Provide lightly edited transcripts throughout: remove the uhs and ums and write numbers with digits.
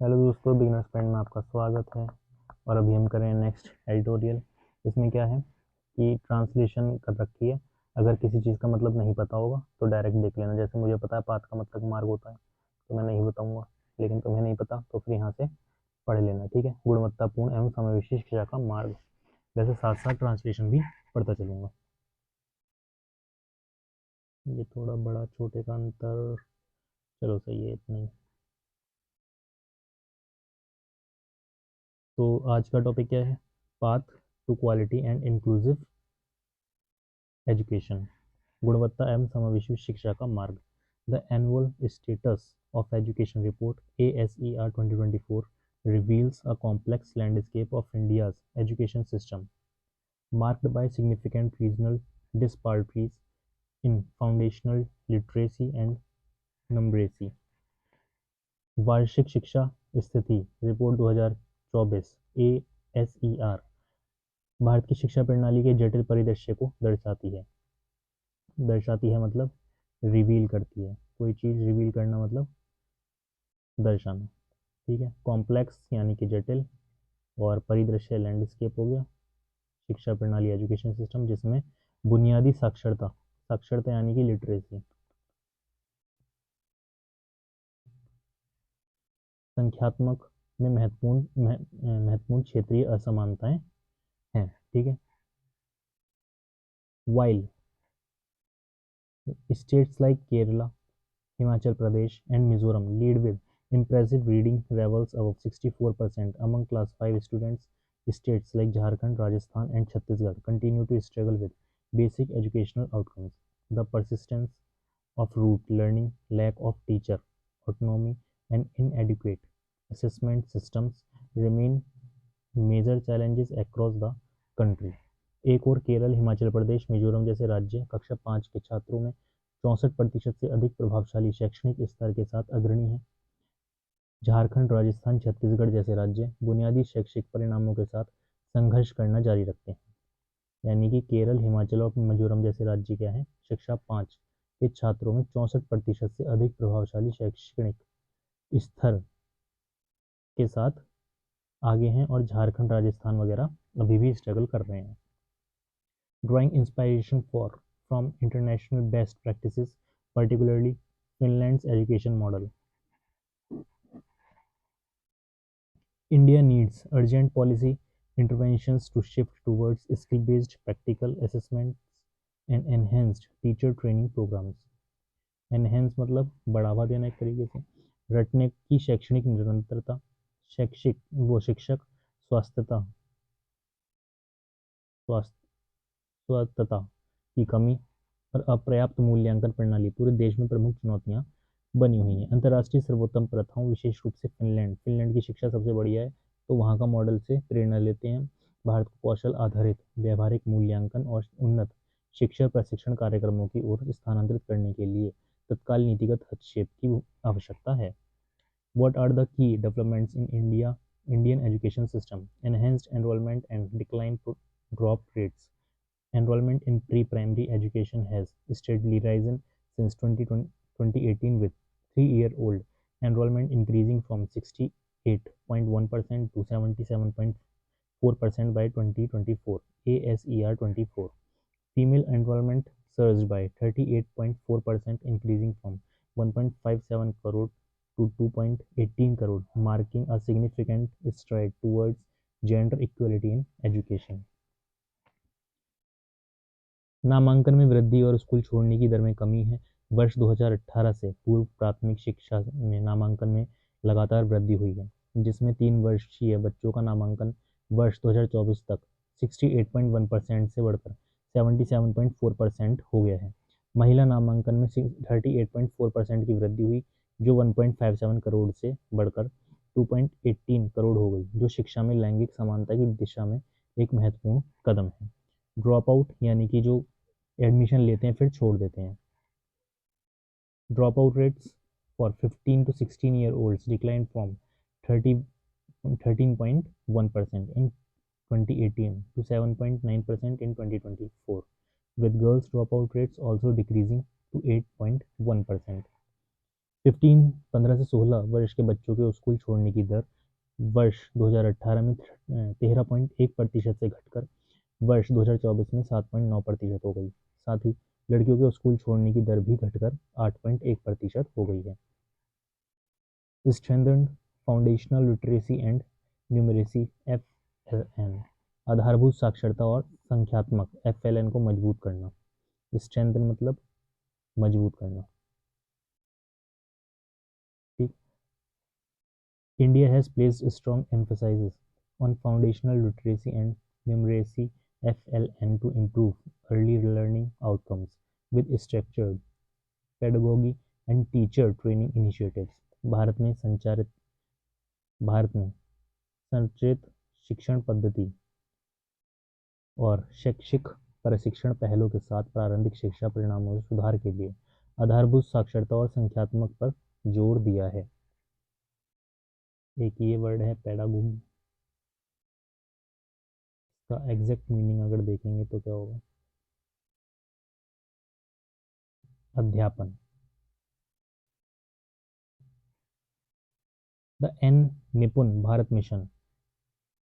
Hello दोस्तों, beginners point में आपका स्वागत है। और अभी हम करें नेक्स्ट एडिटोरियल। इसमें क्या है कि ट्रांसलेशन कर रखी है। अगर किसी चीज़ का मतलब नहीं पता होगा तो डायरेक्ट देख लेना। जैसे मुझे पता है पाथ का मतलब मार्ग होता है, तो मैं नहीं बताऊंगा। लेकिन तुम्हें नहीं पता तो फिर यहाँ से पढ़ लेना, ठीक है। गुणवत्तापूर्ण एवं समावेशी शिक्षा का मार्ग। वैसे साथ साथ ट्रांसलेशन भी पढ़ता चलूंगा। ये थोड़ा बड़ा छोटे का अंतर, चलो सही है इतना ही। तो आज का टॉपिक क्या है? Path to quality and inclusive education, गुणवत्ता एवं समावेशी शिक्षा का मार्ग। The annual status of education report ASER 2024 reveals a complex landscape of India's education system, marked by significant regional disparities in foundational literacy and numeracy. वार्षिक शिक्षा स्थिति report 2024 ASER Bharat की शिक्षा प्रणाली के जटिल परिदृश्य को दर्शाती है मतलब रिवील करती है। कोई चीज़ रिवील करना मतलब दर्शाना, ठीक है। कॉम्प्लेक्स यानी कि जटिल, और परिदृश्य लैंडस्केप हो गया। शिक्षा प्रणाली एजुकेशन सिस्टम जिसमें बुनियादी साक्षरता, साक्षरता यानी कि लिटरेसी, संख्यात्मक में महत्वपूर्ण क्षेत्रीय असमानताएं हैं, ठीक है। While states like Kerala, Himachal Pradesh and Mizoram lead with impressive reading levels above 64% among class 5 students. States like Jharkhand, Rajasthan and Chhattisgarh continue to struggle with basic educational outcomes. The persistence of rote learning, lack of teacher autonomy and inadequate assessment systems remain major challenges across the country. एक और केरल, हिमाचल प्रदेश, मिजोरम जैसे राज्य कक्षा 5 के छात्रों में 64% से अधिक प्रभावशाली शैक्षणिक स्तर के साथ अग्रणी है। झारखंड, राजस्थान, छत्तीसगढ़ जैसे राज्य बुनियादी शैक्षिक परिणामों के साथ संघर्ष करना जारी रखते हैं। यानी कि केरल, हिमाचल और मिजोरम जैसे राज्य क्या है, शिक्षा 5 के छात्रों में 64% से अधिक प्रभावशाली शैक्षणिक स्तर के साथ आगे हैं, और झारखंड, राजस्थान वगैरह अभी भी स्ट्रगल कर रहे हैं। Drawing inspiration from international best practices, particularly Finland's education model. India needs urgent policy interventions to shift towards skill-based practical assessments and enhanced teacher training programs. Enhance मतलब बढ़ावा देना एक तरीके से, रटने की शैक्षणिक निरंतरता, शिक्षक स्वास्थ्यता स्वास्थ्यता की कमी और अपर्याप्त मूल्यांकन प्रणाली पूरे देश में प्रमुख चुनौतियां बनी हुई हैं। अंतर्राष्ट्रीय सर्वोत्तम प्रथाओं, विशेष रूप से फिनलैंड की शिक्षा सबसे बढ़िया है, तो वहाँ का मॉडल से प्रेरणा लेते हैं। भारत को कौशल आधारित व्यावहारिक मूल्यांकन और उन्नत शिक्षा प्रशिक्षण कार्यक्रमों की ओर स्थानांतरित करने के लिए तत्काल नीतिगत हस्तक्षेप की आवश्यकता है। What are the key developments in Indian education system? Enhanced enrollment and decline drop rates. Enrollment in pre-primary education has steadily risen since 2018, with 3-year-old enrollment increasing from 68.1% to 77.4% by 2024. ASER 24. Female enrollment surged by 38.4%, increasing from 1.57 crore to 2.18 crore, marking a significant stride towards gender equality in education. नामांकन में वृद्धि और school छोड़ने की दर में कमी है। वर्ष 2018 से पूर्व प्राथमिक शिक्षा में नामांकन में लगातार वृद्धि हुई है, जिसमें 3 वर्षीय बच्चों का नामांकन वर्ष 2024 तक 68.1% से बढ़कर 77.4% हो गया है। महिला नामांकन में 38.4% की वृद्धि हुई, जो 1.57 करोड़ से बढ़कर 2.18 करोड़ हो गई, जो शिक्षा में लैंगिक समानता की दिशा में एक महत्वपूर्ण कदम है। ड्रॉप आउट यानी कि जो एडमिशन लेते हैं फिर छोड़ देते हैं। Drop out rates for 15 to 16 year olds declined from 13.1% in 2018 to 7.9% in 2024, with girls dropout rates also decreasing to 8.1%. 15 से 16 वर्ष के बच्चों के स्कूल छोड़ने की दर वर्ष 2018 में 13.1% से घटकर वर्ष 2024 में 7.9% हो गई। साथ ही लड़कियों के स्कूल छोड़ने की दर भी घटकर 8.1% हो गई है। Strengthened foundational literacy and numeracy FLN, आधारभूत साक्षरता और संख्यात्मक FLN को मजबूत करना। स्ट्रेंथन मतलब मजबूत करना। ठीक। India has placed strong emphasis on foundational literacy and numeracy FLN to improve early learning outcomes with structured pedagogy and teacher training initiatives. Bharat में संरचित शिक्षण पद्धति और शैक्षिक प्रशिक्षण पहलों के साथ प्रारंभिक शिक्षा परिणामों में सुधार के लिए आधारभूत साक्षरता और संख्यात्मक पर जोर दिया है। एक ये वर्ड है पेडागोगी, का एग्जैक्ट मीनिंग अगर देखेंगे तो क्या होगा? अध्यापन। The Nipun Bharat Mission.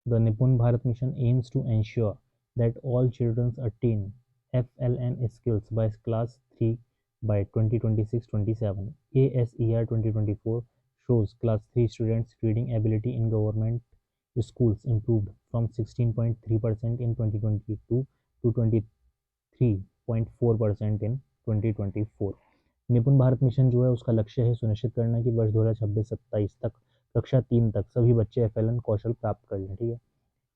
The Nipun Bharat Mission aims to ensure that all children attain FLN skills by class 3 by 2026-27. ASER 2024 shows class 3 students' reading ability in government schools improved from 16.3% in 2022 to 23.4% in 2024। निपुण Bharat mission जो है उसका लक्ष्य है सुनिश्चित करना कि वर्ष 2026-27 तक कक्षा 3 तक सभी बच्चे FLN कौशल प्राप्त कर लें। ठीक है।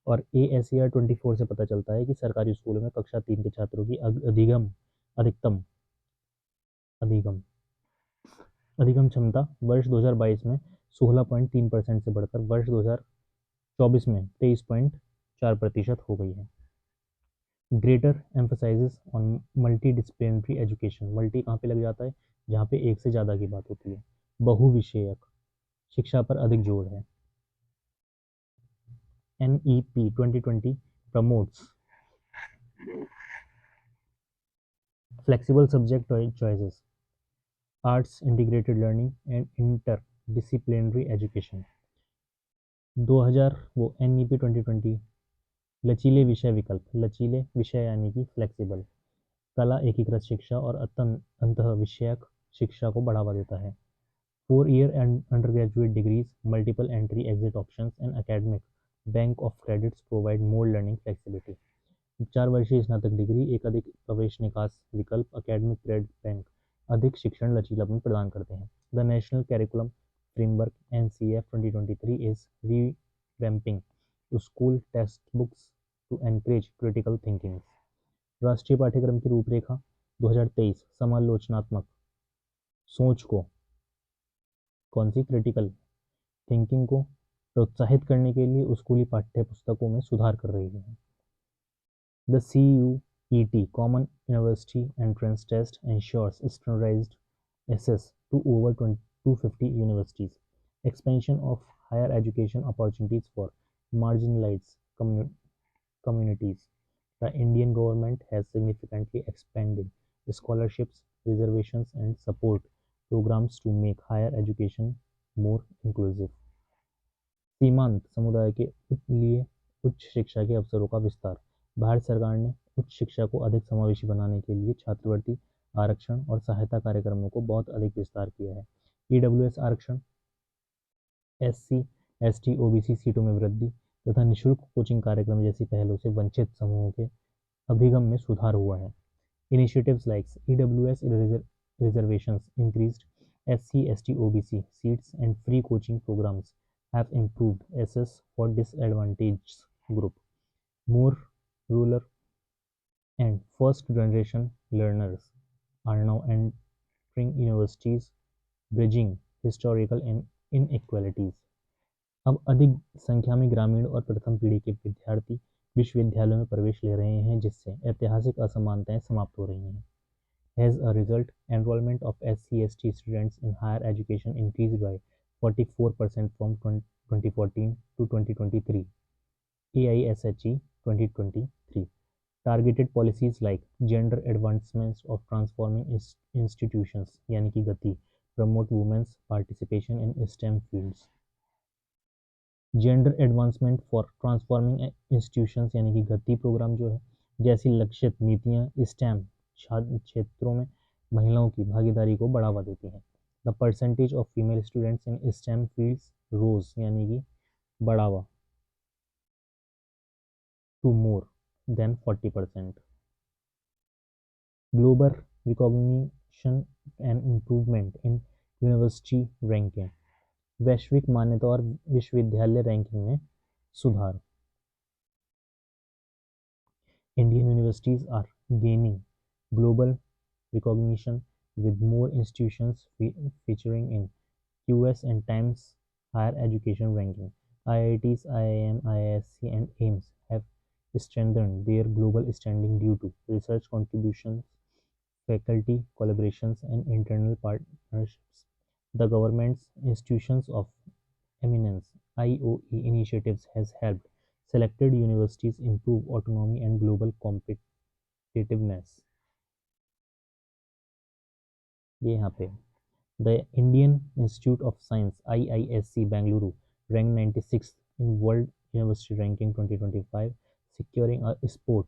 और ASER 24 से पता चलता है कि सरकारी स्कूलों में कक्षा 3 के छात्रों की अधिकतम अधिगम क्षमता वर्ष 2022 में 16.3% से बढ़कर वर्ष 2024 में 23.4% हो गई है। Greater emphasises on multi disciplinary education. Multi कहाँ पे लग जाता है? जहाँ पे एक से ज़्यादा की बात होती है। बहुविषयक शिक्षा पर अधिक जोर है। NEP 2020 promotes flexible subject choices, arts integrated learning and interdisciplinary education। 2000 वो NEP 2020 लचीले विषय विकल्प, लचीले विषय यानी कि फ्लेक्सिबल, कला एकीकृत शिक्षा और अंतः विषयक शिक्षा को बढ़ावा देता है। 4-year and undergraduate degrees, multiple entry exit options and academic bank of credits provide more learning flexibility। 4 वर्षीय स्नातक डिग्री, एक अधिक प्रवेश निकास विकल्प, अकेडमिक क्रेडिट बैंक अधिक शिक्षण लचीलापन प्रदान करते हैं। The national curriculum framework NCF 2023 is revamping school text books to encourage critical thinking. राष्ट्रीय पाठ्यक्रम की रूपरेखा 2023 समालोचनात्मक सोच को, कौन सी? क्रिटिकल थिंकिंग को प्रोत्साहित करने के लिए स्कूली पाठ्य पुस्तकों में सुधार कर रही है। The CUET Common University Entrance Test ensures standardized access to over 250 universities, expansion of higher education opportunities for marginalized communities. The Indian government has significantly expanded scholarships, reservations, and support programs to make higher education more inclusive। सीमांत समुदाय के लिए उच्च शिक्षा के अवसरों का विस्तार। भारत सरकार ने उच्च शिक्षा को अधिक समावेशी बनाने के लिए छात्रवृत्ति आरक्षण और सहायता कार्यक्रमों को बहुत अधिक विस्तार किया है। EWS आरक्षण, SC, ST, OBC सीटों में वृद्धि तथा निःशुल्क कोचिंग कार्यक्रम जैसी पहलों से वंचित समूहों के अभिगम में सुधार हुआ है। Initiatives like EWS reservations, increased SC, ST, OBC seats and free coaching programs have improved access for disadvantaged group. More rural and first generation learners are now entering universities, bridging historical inequalities। अब अधिक संख्या में ग्रामीण और प्रथम पीढ़ी के विद्यार्थी विश्वविद्यालयों में प्रवेश ले रहे हैं, जिससे ऐतिहासिक असमानताएं समाप्त हो रही हैं। As a result, enrollment of SC/ST students in higher education increased by 44% from 2014 to 2023। AISHE 2023 targeted policies like gender advancements of transforming institutions यानी कि गति, promote women's participation in STEM fields. Gender advancement for transforming institutions यानी कि गति programme जो है जैसी लक्षित नीतियां स्टेम क्षेत्रों में महिलाओं की भागीदारी को बढ़ावा देती हैं. The percentage of female students in STEM fields rose यानी कि बढ़ावा to more than 40%. Global recognition and improvement in university ranking. वैश्विक मान्यता और विश्वविद्यालय रैंकिंग में सुधार. Indian universities are gaining global recognition with more institutions featuring in QS and Times Higher Education ranking. IITs, IIM, IISc and AIMS have strengthened their global standing due to research contributions, faculty collaborations and internal partnerships. The government's Institutions of Eminence (IOE) initiatives has helped selected universities improve autonomy and global competitiveness. ये यहाँ पे The Indian Institute of Science (IISc) Bangalore ranked 96th in World University Ranking 2025, securing a spot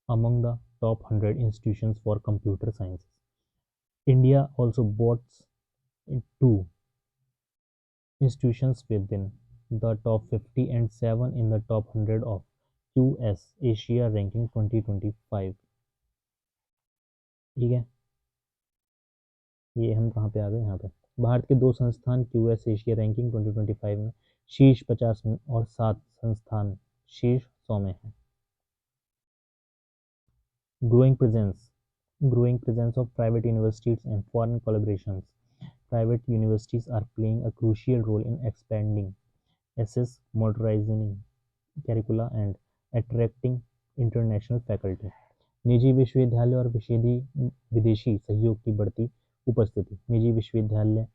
among the top 100 institutions for computer sciences. India also boasts two institutions within the top 50 and 7 in the top 100 of QS Asia Ranking 2025. ठीक है, ये हम कहाँ पे आ गए, यहाँ पे भारत के 2 संस्थान QS एशिया रैंकिंग 2025 में शीर्ष 50 में और 7 संस्थान शीर्ष 100 में हैं. Growing presence of private universities and foreign collaborations. Private universities are playing a crucial role in expanding access, modernizing curricula and attracting international faculty. निजी विश्वविद्यालय और विदेशी सहयोग की बढ़ती उपस्थिति. निजी विश्वविद्यालय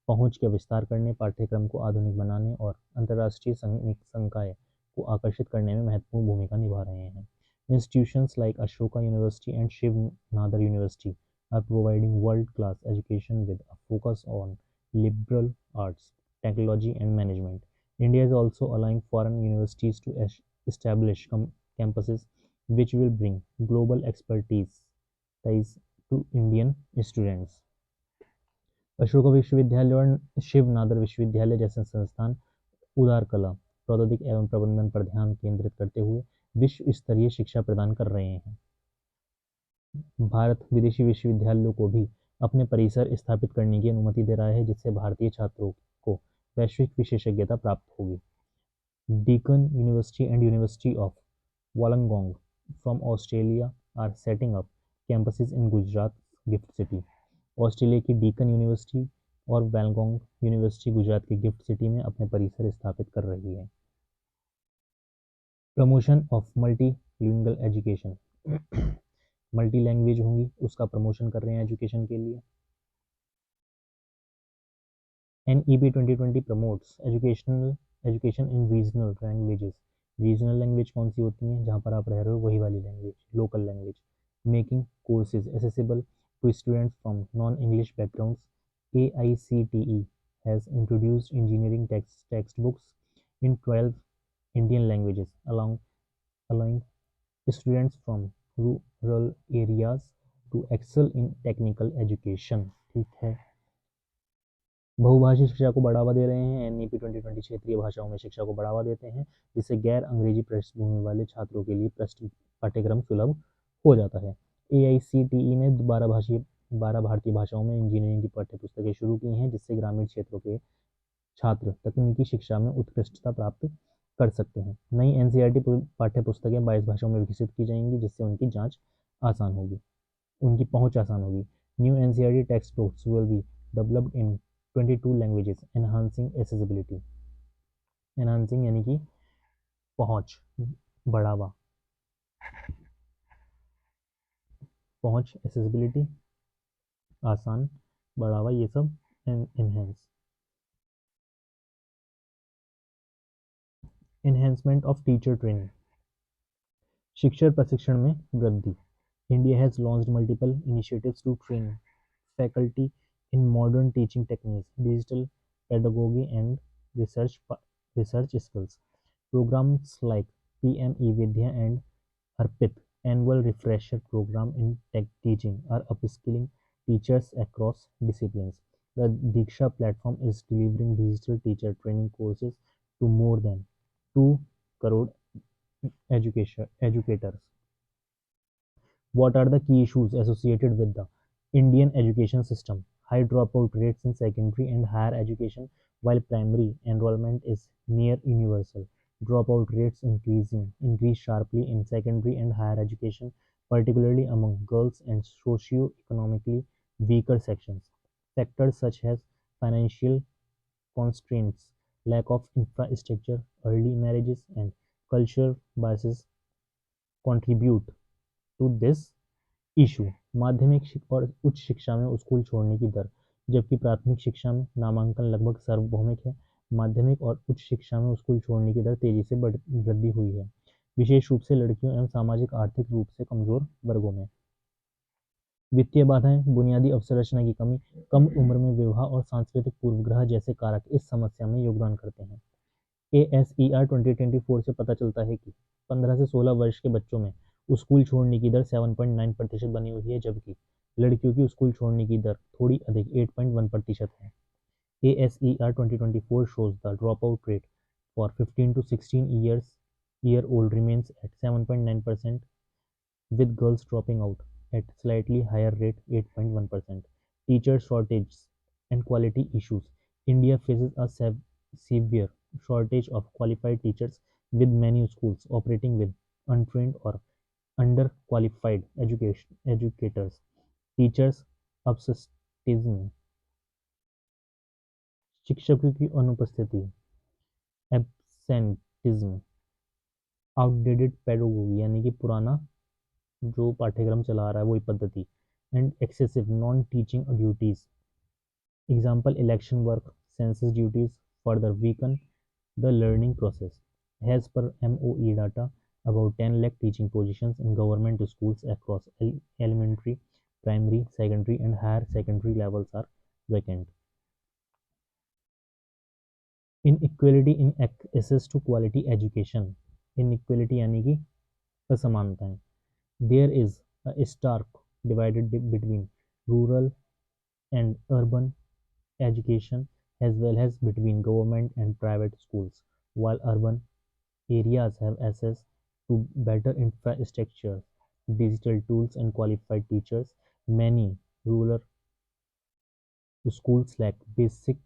पहुंच का विस्तार करने, पाठ्यक्रम को आधुनिक बनाने और अंतर्राष्ट्रीय संकाय को आकर्षित करने में महत्वपूर्ण भूमिका निभा रहे हैं. Institutions like Ashoka University and Shiv Nadar University are providing world-class education with a focus on liberal arts, technology and management. India is also allowing foreign universities to establish campuses which will bring global expertise to Indian students. Ashoka विश्वविद्यालय और शिव नादर विश्वविद्यालय जैसे संस्थान उदार कला, प्रौद्योगिकी एवं प्रबंधन पर ध्यान केंद्रित करते हुए विश्व स्तरीय शिक्षा प्रदान कर रहे हैं. भारत विदेशी विश्वविद्यालयों को भी अपने परिसर स्थापित करने की अनुमति दे रहा है, जिससे भारतीय छात्रों को वैश्विक विशेषज्ञता प्राप्त होगी. Deakin University and University of Wollongong from Australia are setting up campuses in Gujarat's Gift City. Australia की डीकन यूनिवर्सिटी और वोllongong यूनिवर्सिटी गुजरात की गिफ्ट सिटी में अपने परिसर स्थापित कर रही है. Promotion of multilingual education. Multi language होंगी उसका प्रमोशन कर रहे हैं एजुकेशन के लिए. NEP 2020 promotes education in regional languages. Regional language कौन सी होती हैं, जहाँ पर आप रह रहे हो वही वाली language, local language. Making courses accessible to students from non-English backgrounds. AICTE has introduced engineering textbooks in 12 Indian languages, allowing students from rural areas to excel in technical education. ठीक है, बहुभाषी शिक्षा को बढ़ावा दे रहे हैं. NEP 2020 क्षेत्रीय भाषाओं में शिक्षा को बढ़ावा देते हैं, जिससे गैर अंग्रेजी पृष्ठभूमि वाले छात्रों के लिए पाठ्यक्रम सुलभ हो जाता है. AICTE ने 12 भारतीय भाषाओं में इंजीनियरिंग की पाठ्यपुस्तकें शुरू की हैं, जिससे ग्रामीण क्षेत्रों के छात्र तकनीकी शिक्षा में उत्कृष्टता प्राप्त कर सकते हैं. नई NCERT पाठ्यपुस्तकें 22 भाषाओं में विकसित की जाएंगी, जिससे उनकी पहुंच आसान होगी. New NCERT text books will be developed in 22 languages, enhancing accessibility. Enhancing यानी कि पहुंच, बढ़ावा, पहुंच, एक्सेसिबिलिटी, आसान, बढ़ावा, ये सब एनहेंसमेंट ऑफ टीचर ट्रेनिंग. शिक्षक प्रशिक्षण में वृद्धि. India has launched multiple initiatives to train faculty in modern teaching techniques, digital pedagogy, and research skills. Programs like PM eVidya and Arpit annual refresher program in tech teaching are upskilling teachers across disciplines. The Diksha platform is delivering digital teacher training courses to more than 2 crore educators. What are the key issues associated with the Indian education system? High dropout rates in secondary and higher education, while primary enrollment is near universal. Dropout rates increase sharply in secondary and higher education, particularly among girls and socio-economically weaker sections. Factors such as financial constraints, lack of infrastructure, early marriages, and cultural biases contribute to this issue. माध्यमिक और उच्च शिक्षा में school छोड़ने की दर, जबकि प्राथमिक शिक्षा में नामांकन लगभग सार्वभौमिक है, माध्यमिक और उच्च शिक्षा में स्कूल छोड़ने की दर तेजी से वृद्धि हुई है, विशेष रूप से लड़कियों एवं सामाजिक आर्थिक रूप से कमजोर वर्गों में। वित्तीय बाधाएं, बुनियादी अवसंरचना की कमी, कम उम्र में विवाह और सांस्कृतिक पूर्वग्रह जैसे कारक इस समस्या में योगदान करते हैं। ASER 2024 से पता चलता है कि 15 से 16 वर्ष के बच्चों में स्कूल छोड़ने की दर 7.9% बनी हुई है, जबकि लड़कियों की स्कूल छोड़ने की दर थोड़ी अधिक 8.1% है। ASER 2024 shows the dropout rate for 15 to 16 year old remains at 7.9%, with girls dropping out at slightly higher rate 8.1%. Teacher shortages and quality issues. India faces a severe shortage of qualified teachers, with many schools operating with untrained or underqualified educators. Teachers absenteeism, शिक्षकों की अनुपस्थिति, absenteeism, outdated pedagogy यानी कि पुराना जो पाठ्यक्रम चला रहा है वही पद्धति, and excessive non teaching duties, example election work, census duties further weaken the learning process. As per MOE data, about 10 lakh teaching positions in government schools across elementary, primary, secondary, and higher secondary levels are vacant. Inequality in access to quality education. Inequality यानी कि असमानताएं. There is a stark divided between rural and urban education, as well as between government and private schools. While urban areas have access to better infrastructure, digital tools, and qualified teachers, many rural schools lack basic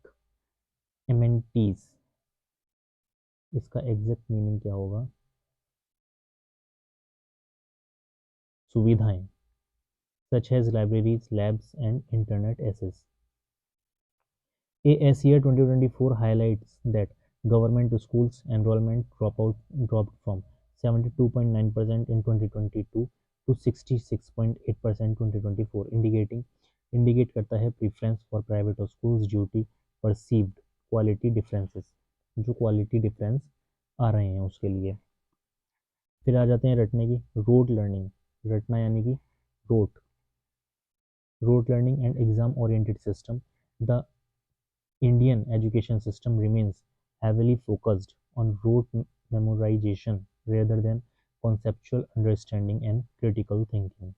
amenities. इसका exact meaning क्या होगा? सुविधाएं, such as libraries, labs, and internet access. ASER 2024 highlights that government schools enrollment dropped from 72.9% in 2022 to 66.8% 2024, indicate करता है preference for private schools due to perceived quality differences, जो quality difference आ रहे हैं उसके लिए। फिर आ जाते हैं रटने की, rote learning, रटना यानी कि rote learning and exam oriented system. The Indian education system remains heavily focused on rote memorization rather than conceptual understanding and critical thinking.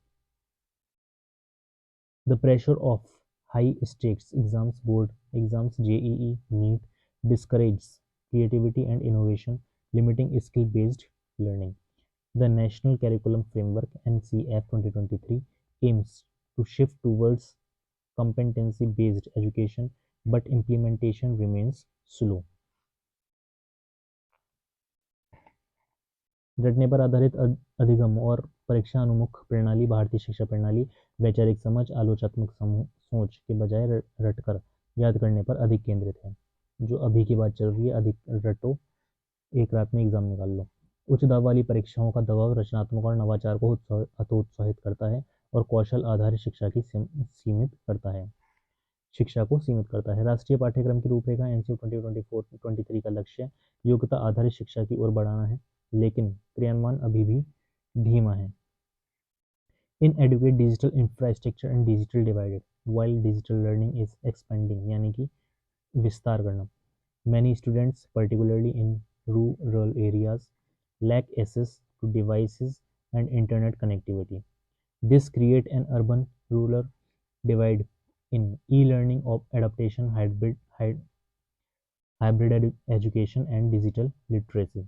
The pressure of high-stakes exams, board exams, JEE, NEET, discourages creativity and innovation, limiting skill-based learning. The National Curriculum Framework (NCF) 2023 aims to shift towards competency-based education, but implementation remains slow. रटने पर आधारित अधिगम और परीक्षा अनुमुख प्रणाली भारतीय शिक्षा प्रणाली वैचारिक समझ, आलोचनात्मक सोच के बजाय रटकर याद करने पर अधिक केंद्रित है। जो अभी की बात चल रही है, अधिक रटो, एक रात में एग्जाम निकाल लो। उच्च दाब वाली परीक्षाओं का दबाव रचनात्मक और नवाचार को हतोत्साहित करता है और कौशल आधारित शिक्षा को सीमित करता है। राष्ट्रीय पाठ्यक्रम की रूपरेखा NCF 2024-23 का लक्ष्य योग्यता आधारित शिक्षा की ओर बढ़ाना है, लेकिन क्रियान्वयन अभी भी धीमा है। inadequate digital infrastructure and digital divided. While digital learning is expanding, यानी कि विस्तार करना, many students, particularly in rural areas, lack access to devices and internet connectivity. This create an urban-rural divide in e-learning of adaptation, hybrid education, and digital literacy.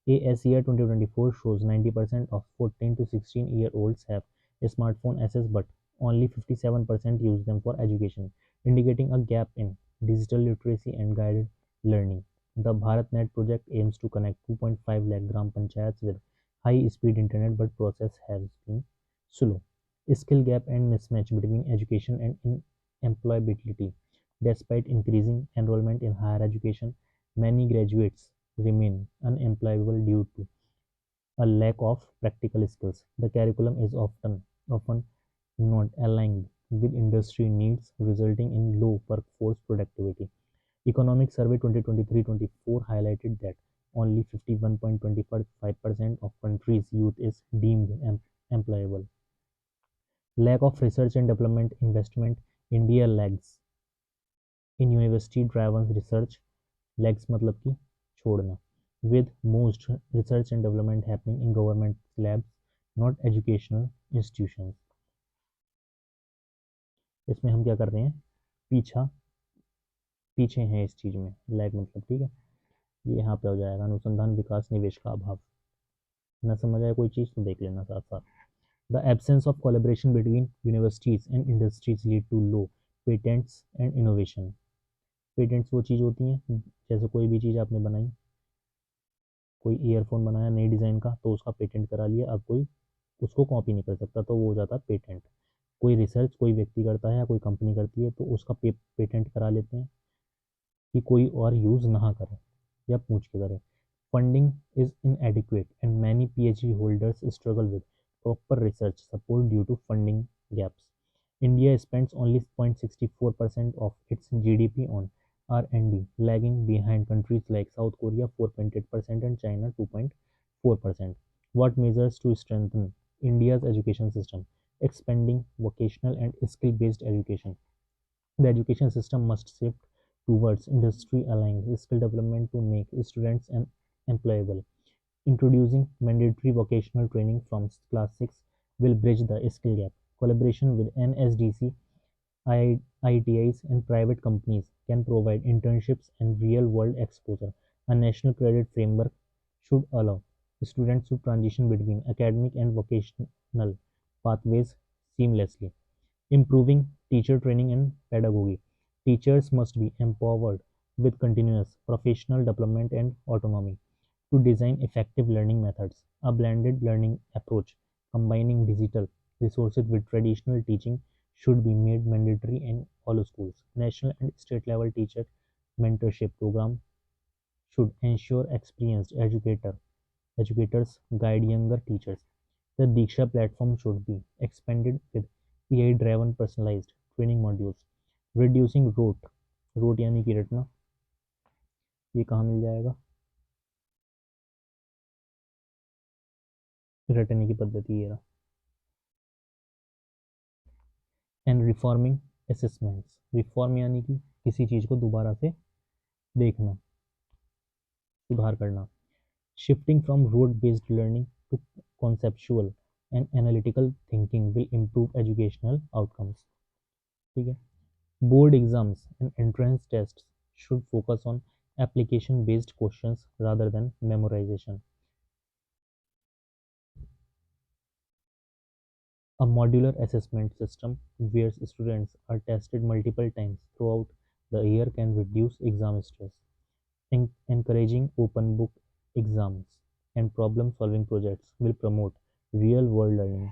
ASER 2024 shows 90% of 14 to 16-year-olds have a smartphone access, but only 57% use them for education, indicating a gap in digital literacy and guided learning. The BharatNet project aims to connect 2.5 lakh gram panchayats with high-speed internet, but process has been slow. Skill gap and mismatch between education and employability. Despite increasing enrollment in higher education, many graduates remain unemployable due to a lack of practical skills. The curriculum is often not aligned with industry needs, resulting in low workforce productivity. Economic Survey 2023-24 highlighted that only 51.25% of country's youth is deemed employable. Lack of research and development investment. India lags in university driven research. Lags मतलब कि छोड़ना, with most research and development happening in government labs, not educational institutions. इसमें हम क्या कर रहे हैं, पीछा पीछे हैं इस चीज़ में, लैग मतलब, ठीक है, ये यहाँ पे हो जाएगा अनुसंधान विकास निवेश का अभाव। ना समझ आया कोई चीज़ तो देख लेना साथ साथ। The absence of collaboration between universities and industries lead to low patents and innovation. Patents वो चीज़ होती हैं, जैसे कोई भी चीज़ आपने बनाई, कोई ईयरफोन बनाया नई डिज़ाइन का तो उसका पेटेंट करा लिया, अब कोई उसको कॉपी नहीं कर सकता, तो वो हो जाता है पेटेंट। कोई रिसर्च कोई व्यक्ति करता है या कोई कंपनी करती है तो उसका पेटेंट करा लेते हैं कि कोई और यूज़ ना करे या पूछ के करे। Funding is inadequate and many PhD holders struggle with proper research support due to funding gaps. India spends only 0.64% of its GDP on R&D, lagging behind countries like South Korea 4.8% and China 2.4%. What measures to strengthen India's education system? Expanding vocational and skill-based education. The education system must shift towards industry-aligned skill development to make students employable. Introducing mandatory vocational training from class 6 will bridge the skill gap. Collaboration with NSDC, IITIs, and private companies can provide internships and real-world exposure. A national credit framework should allow students to transition between academic and vocational pathways seamlessly. Improving teacher training and pedagogy. Teachers must be empowered with continuous professional development and autonomy to design effective learning methods. A blended learning approach combining digital resources with traditional teaching should be made mandatory in all schools. National and state level teacher mentorship program should ensure experienced educators guide younger teachers. The Diksha platform should be expanded with AI driven personalized training modules. Reducing rote यानी कि रटना, ये कहाँ मिल जाएगा, रटने की पद्धति ये रहा। एंड रिफॉर्मिंग असेसमेंट्स, रिफॉर्म यानी कि किसी चीज़ को दोबारा से देखना, सुधार करना। Shifting from rote based learning to conceptual and analytical thinking will improve educational outcomes, ठीक है। Board exams and entrance test should focus on application based questions rather than memorization. A modular assessment system where students are tested multiple times throughout the year can reduce exam stress. Encouraging open book exams and problem solving projects will promote real world learning.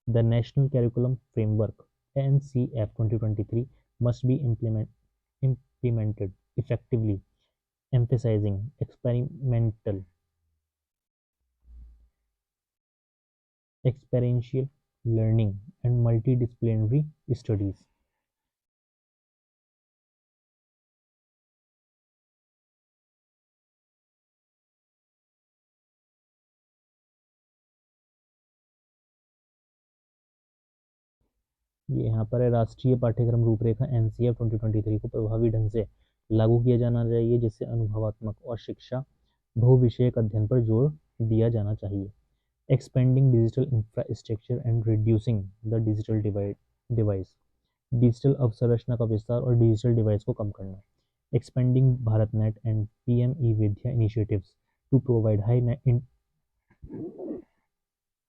The National Curriculum Framework (NCF 2023) must be implemented effectively, emphasizing experiential learning and multidisciplinary studies. ये यहाँ पर है, राष्ट्रीय पाठ्यक्रम रूपरेखा NCF 2023 को प्रभावी ढंग से लागू किया जाना चाहिए, जिससे अनुभवात्मक और शिक्षा बहुविषयक अध्ययन पर जोर दिया जाना चाहिए। Expanding digital infrastructure and reducing the digital device, digital अवसंरचना का विस्तार और डिजिटल डिवाइस को कम करना। Expanding Bharat net and PM e Vidya initiatives to provide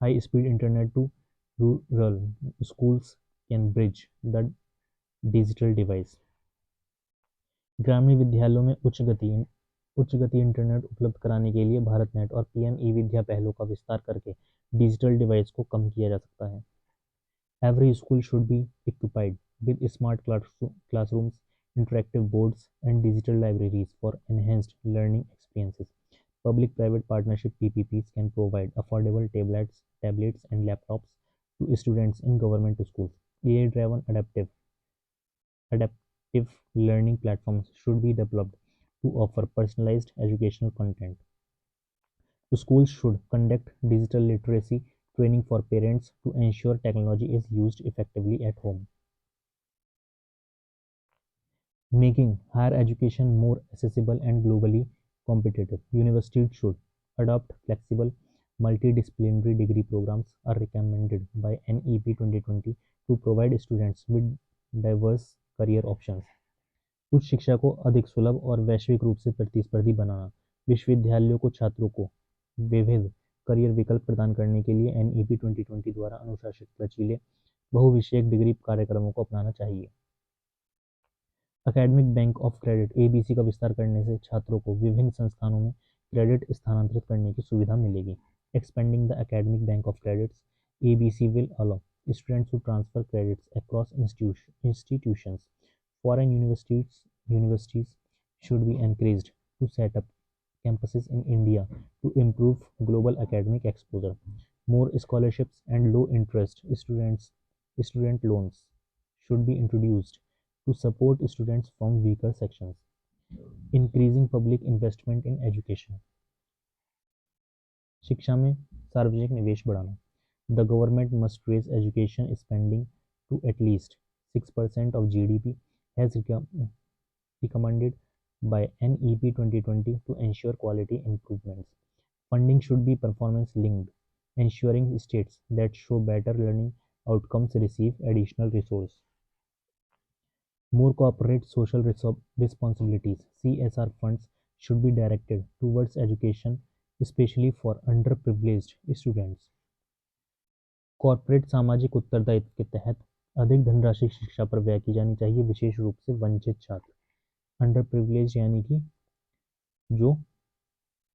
high speed internet to rural schools can bridge the digital divide। ग्रामीण विद्यालयों में उच्च गति इंटरनेट उपलब्ध कराने के लिए भारत नेट और पीएम ई विद्या पहलों का विस्तार करके डिजिटल डिवाइस को कम किया जा सकता है। Every school should be equipped with smart classrooms, interactive boards, and digital libraries for enhanced learning experiences. Public-private partnership PPPs can provide affordable tablets, and laptops to students in government schools. AI-driven adaptive learning platforms should be developed to offer personalized educational content. The schools should conduct digital literacy training for parents to ensure technology is used effectively at home. Making higher education more accessible and globally competitive, universities should adopt flexible, multidisciplinary degree programs are recommended by NEP 2020 to provide students with diverse career options. उच्च शिक्षा को अधिक सुलभ और वैश्विक रूप से प्रतिस्पर्धी बनाना। विश्वविद्यालयों को छात्रों को विविध करियर विकल्प प्रदान करने के लिए NEP 2020 द्वारा अनुशासित लचीले बहुविषयक डिग्री कार्यक्रमों को अपनाना चाहिए। Academic bank of credit ABC का विस्तार करने से छात्रों को विभिन्न संस्थानों में क्रेडिट स्थानांतरित करने की सुविधा मिलेगी। Expanding the academic bank of credits ABC will allow students to transfer credits across institutions. Foreign universities should be encouraged to set up campuses in India to improve global academic exposure. More scholarships and low interest student loans should be introduced to support students from weaker sections. Increasing public investment in education. शिक्षा में सार्वजनिक निवेश बढ़ाना. The government must raise education spending to at least 6% of GDP as recommended by NEP 2020 to ensure quality improvements. Funding should be performance linked, ensuring states that show better learning outcomes receive additional resources. More corporate social responsibilities (CSR) funds should be directed towards education, especially for underprivileged students. Corporate सामाजिक उत्तरदायित्व के तहत अधिक धनराशि शिक्षा पर व्यय की जानी चाहिए, विशेष रूप से वंचित छात्र, अंडर प्रिविलेज यानी कि जो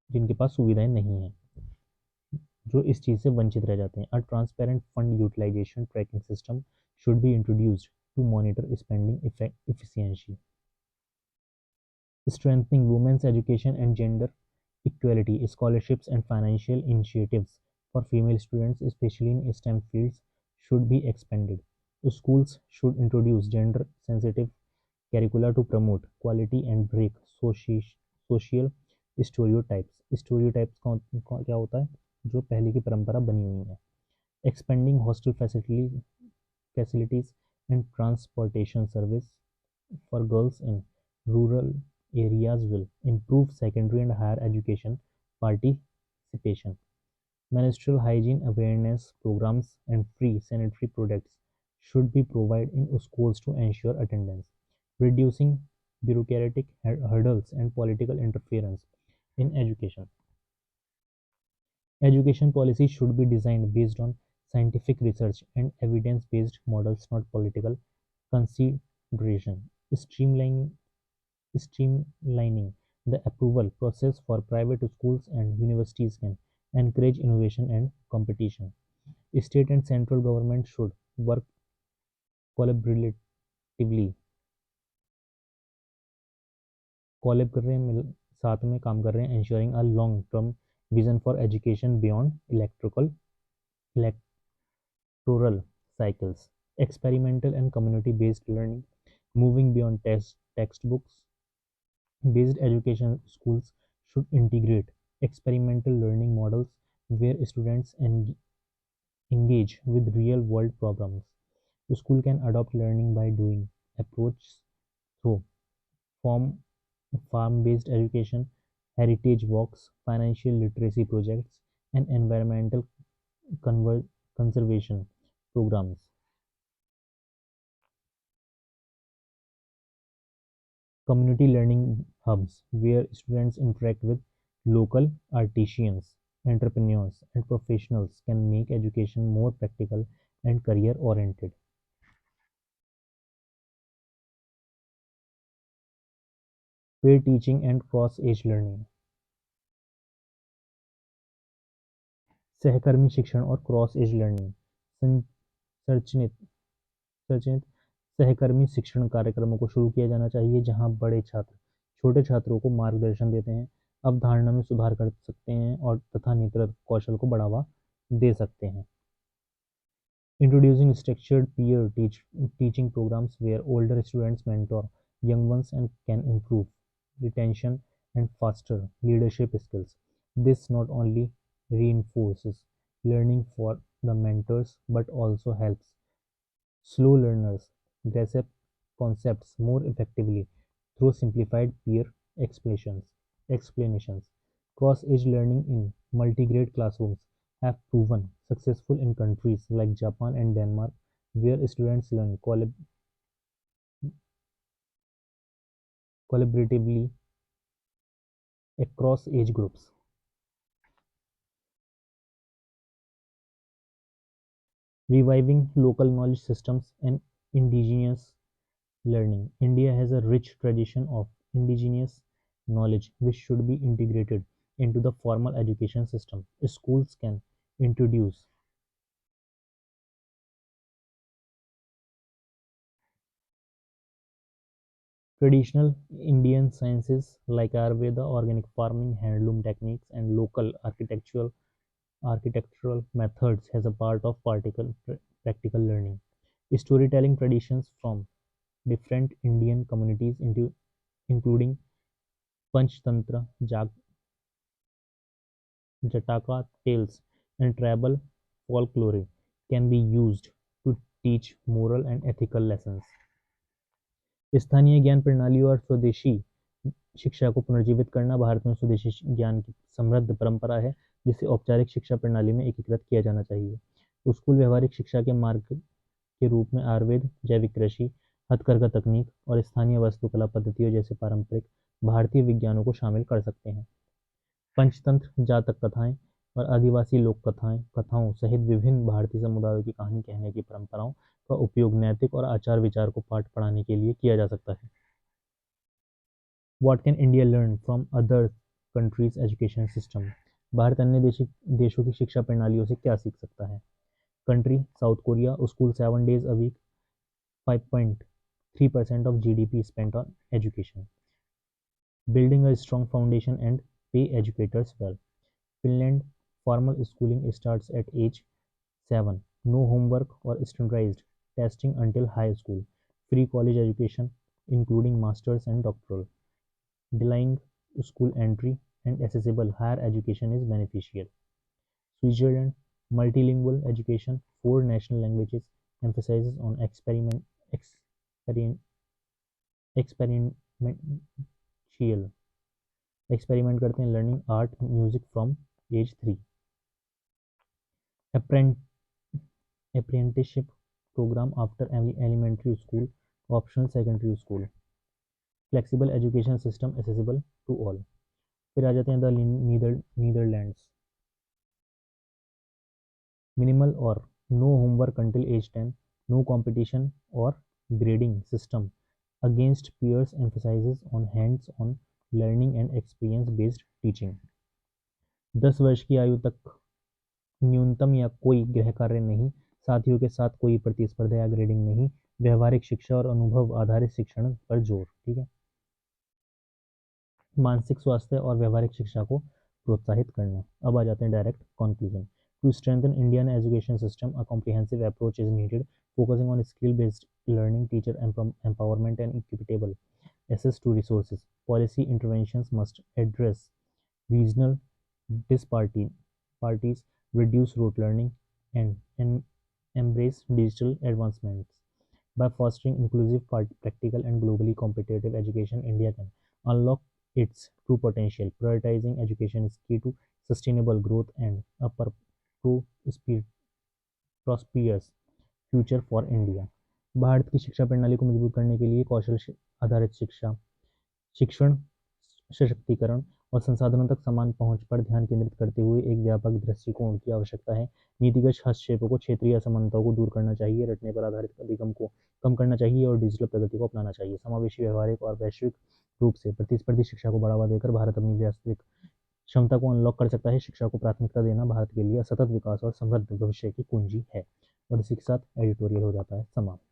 जिनके पास सुविधाएं नहीं हैं, जो इस चीज़ से वंचित रह जाते हैं. A transparent fund utilisation tracking system should be introduced to monitor spending efficiency. Strengthening women's education and gender equality, scholarships and financial initiatives for female students, especially in STEM fields, should be expanded. The schools should introduce gender-sensitive curricula to promote quality and break social stereotypes. Stereotypes क्या होता है? जो पहले की परंपरा बनी हुई है. Expanding hostel facilities and transportation service for girls in rural areas will improve secondary and higher education participation. Menstrual hygiene awareness programs and free sanitary products should be provided in schools to ensure attendance. Reducing bureaucratic hurdles and political interference in education. Education policy should be designed based on scientific research and evidence-based models, not political consideration. Streamlining the approval process for private schools and universities can encourage innovation and competition. State and central government should work collaboratively collab कर रहे हैं, साथ में काम कर रहे हैं, ensuring a long-term vision for education beyond electoral cycles. Experimental and community-based learning, moving beyond textbooks based education. Schools should integrate experimental learning models where students engage with real-world problems. School can adopt learning by doing approach through farm farm-based education, heritage walks, financial literacy projects, and environmental conver- conservation programs. Community learning hubs where students interact with local artisans, entrepreneurs, and professionals can make education more practical and career oriented. Peer teaching and cross age learning. सहकर्मी शिक्षण और cross as learning संरचित संरचित सहकर्मी शिक्षण कार्यक्रमों को शुरू किया जाना चाहिए जहां बड़े छात्र छोटे छात्रों को मार्गदर्शन देते हैं, अवधारणा में सुधार कर सकते हैं और तथा नेतृत्व कौशल को बढ़ावा दे सकते हैं. Introducing structured teaching programs where older students mentor young ones and can improve retention and foster leadership skills. This not only reinforces learning for the mentors but also helps slow learners grasp concepts more effectively through simplified peer explanations. Cross-age learning in multi-grade classrooms have proven successful in countries like Japan and Denmark, where students learn collaboratively across age groups. Reviving local knowledge systems and indigenous learning. India has a rich tradition of indigenous knowledge which should be integrated into the formal education system. Schools can introduce traditional Indian sciences like Ayurveda, organic farming, handloom techniques, and local architectural methods as a part of practical learning. Storytelling traditions from different Indian communities including Panchtantra, Jataka tales, and tribal folklore can be used to teach moral and ethical lessons. स्थानीय ज्ञान प्रणाली और स्वदेशी शिक्षा को पुनर्जीवित करना. भारत में स्वदेशी ज्ञान की समृद्ध परंपरा है जिसे औपचारिक शिक्षा प्रणाली में एकीकृत किया जाना चाहिए. स्कूल व्यवहारिक शिक्षा के मार्ग के रूप में आयुर्वेद, जैविक कृषि, हथकरघा तकनीक और स्थानीय वास्तुकला पद्धतियों जैसे पारंपरिक भारतीय विज्ञानों को शामिल कर सकते हैं. पंचतंत्र, जातक कथाएं और आदिवासी लोक कथाओं सहित विभिन्न भारतीय समुदायों की कहानी कहने की परंपराओं का उपयोग नैतिक और आचार विचार को पाठ पढ़ाने के लिए किया जा सकता है. What can India learn from other countries' education system? Bharat अन्य देशों की शिक्षा प्रणालियों से क्या सीख सकता है? Country south Korea, school 7 days a week, 5.3% of GDP spent on education. Building a strong foundation and pay educators well. Finland, formal schooling starts at age 7. No homework or standardized testing until high school. Free college education, including masters and doctoral. Delaying school entry and accessible higher education is beneficial. Switzerland, multilingual education, 4 national languages, emphasizes on experiment, experiential. Experiment करते हैं learning art music from age 3. Apprenticeship program after elementary school, optional secondary school. Flexible education system accessible to all. फिर आ जाते हैं the Netherlands. Minimal और no homework until age 10, no competition और grading system against peers emphasizes on hands-on learning and experience-based teaching. 10 वर्ष की आयु तक न्यूनतम या कोई गृह कार्य नहीं, साथियों के साथ कोई प्रतिस्पर्धा या ग्रेडिंग नहीं, व्यवहारिक शिक्षा और अनुभव आधारित शिक्षण पर जोर. ठीक है. मानसिक स्वास्थ्य और व्यवहारिक शिक्षा को प्रोत्साहित करना. अब आ जाते हैं direct conclusion. To strengthen Indian education system a comprehensive approach is needed, focusing on skill based learning, teacher empowerment and equitable access to resources. Policy interventions must address regional disparities, reduce rote learning, and embrace digital advancements. By fostering inclusive, practical, and globally competitive education, India can unlock its true potential. Prioritizing education is key to sustainable growth and a prosperous future for India. Bharat की शिक्षा प्रणाली को मजबूत करने के लिए कौशल आधारित शिक्षा, शिक्षण, सशक्तिकरण और संसाधनों तक समान पहुंच पर ध्यान केंद्रित करते हुए एक व्यापक दृष्टिकोण की आवश्यकता है। नीतिगत हस्तक्षेपों को क्षेत्रीय असमानताओं को दूर करना चाहिए, रटने पर आधारित अधिगम को कम करना चाहिए और डिजिटल प्रगति को अपनाना चाहिए। समावेशी, व्यवहारिक और वैश्विक रूप से प्रतिस्पर्धी शिक्षा को बढ़ावा देकर भारत अपनी वास्तविक क्षमता को अनलॉक कर सकता है। शिक्षा को प्राथमिकता देना भारत के लिए सतत विकास और समृद्ध भविष्य की कुंजी है। और इसी के साथ एडिटोरियल हो जाता है समाप्त।